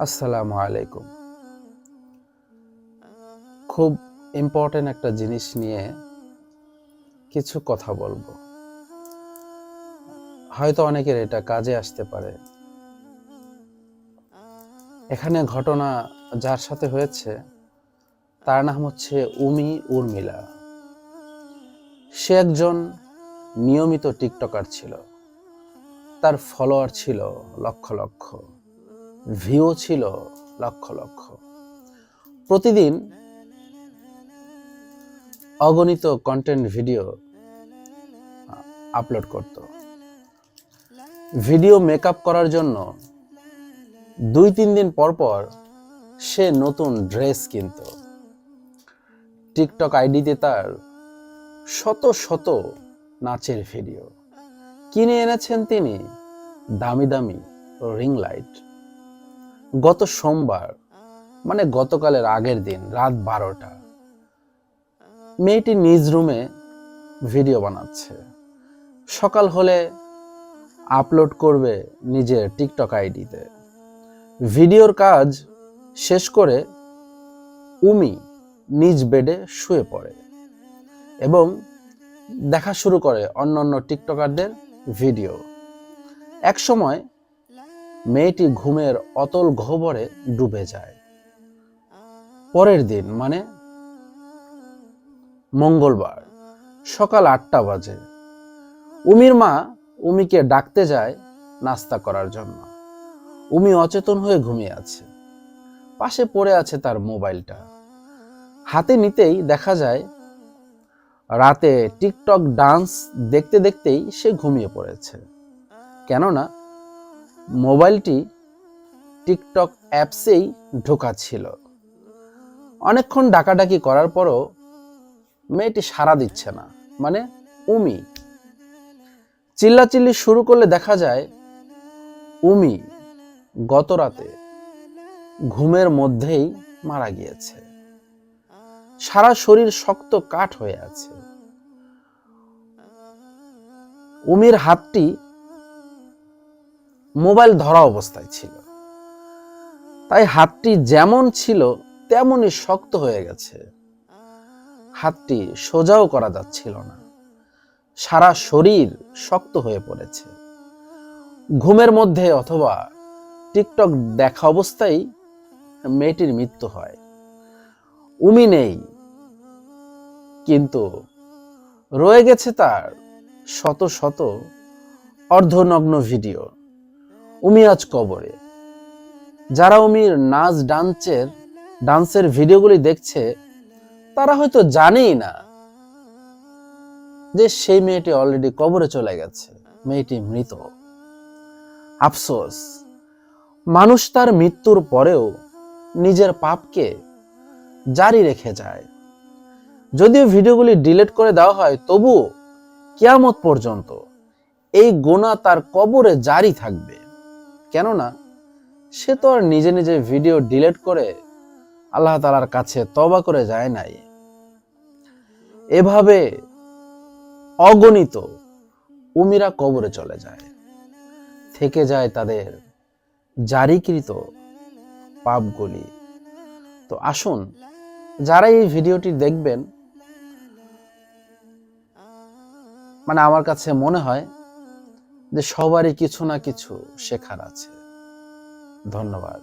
আসসালামু আলাইকুম। খুব ইম্পর্টেন্ট একটা জিনিস নিয়ে কিছু কথা বলবো। হয়তো অনেকের এটা কাজে আসতে পারে। এখানে ঘটনা যার সাথে হয়েছে তার নাম হচ্ছে উর্মিলা। সে একজন নিয়মিত টিকটকার ছিল। তার ফলোয়ার ছিল লক্ষ লক্ষ, ভিউ ছিল লক্ষ লক্ষ। প্রতিদিন অগণিত কন্টেন্ট ভিডিও আপলোড করত। ভিডিও মেকআপ করার জন্য 2-3 দিন পর পর সে নতুন ড্রেস কিনত। টিকটক আইডিতে তার শত শত নাচের ভিডিও। কিনে এনেছেন তিনি দামি দামি রিং লাইট। গত সোমবার মানে গতকালের আগের দিন রাত 12টা মেয়েটি নিজ রুমে ভিডিও বানাচ্ছে। সকাল হলে আপলোড করবে নিজের টিকটক আইডিতে। ভিডিওর কাজ শেষ করে নিজ বেডে শুয়ে পড়ে এবং দেখা শুরু করে অন্যান্য টিকটকারদের ভিডিও। এক সময় মেয়েটি ঘুমের অতল গহ্বরে ডুবে যায়। পরের দিন মানে মঙ্গলবার সকাল 8টা বাজে উমির মা উমিকে ডাকতে যায় নাস্তা করার জন্য। উমি অচেতন হয়ে ঘুমিয়ে আছে। পাশে পড়ে আছে তার মোবাইলটা। হাতে নিতেই দেখা যায় রাতে টিকটক ডান্স দেখতে দেখতেই সে ঘুমিয়ে পড়েছে। কেননা মোবাইলটি টিকটক অ্যাপসেই ঢোকা ছিল। অনেকক্ষণ ডাকাডাকি করার পরও মেয়েটি সাড়া দিচ্ছে না, মানে উমি। চিল্লাচিল্লি শুরু করলে দেখা যায় উমি গত রাতে ঘুমের মধ্যেই মারা গিয়েছে। সারা শরীর শক্ত কাঠ হয়ে আছে। উমির হাতটি মোবাইল ধরা অবস্থায় ছিল, তাই হাতটি যেমন ছিল তেমনই শক্ত হয়ে গেছে। হাতটি সোজাও করা যাচ্ছিল না। সারা শরীর শক্ত হয়ে পড়েছে। ঘুমের মধ্যে অথবা টিকটক দেখা অবস্থায় মেয়েটির মৃত্যু হয়। উমি নেই, কিন্তু রয়ে গেছে তার শত শত অর্ধনগ্ন ভিডিও। উমি আজ কবরে। যারা উমির নাচ ডান্সের ভিডিওগুলি দেখছে তারা হয়তো জানেই না যে সেই মেয়েটি অলরেডি কবরে চলে গেছে, মেয়েটি মৃত। আফসোস, মানুষ তার মৃত্যুর পরেও নিজের পাপকে জারি রেখে যায়। যদিও ভিডিওগুলি ডিলিট করে দেওয়া হয়, তবুও কিয়ামত পর্যন্ত এই গুনাহ তার কবরে জারি থাকবে। কেননা সে তো আর নিজে নিজে ভিডিও ডিলিট করে আল্লাহ তাআলার কাছে তওবা করে যায় নাই। এভাবে অগণিত উমিরা কবরে চলে যায়, থেকে যায় তাদের জারিকৃত পাপগুলি। তো আসুন, যারা এই ভিডিওটি দেখবেন, মানে আমার কাছে মনে হয় যে সবারই কিছু না কিছু শেখার আছে। ধন্যবাদ।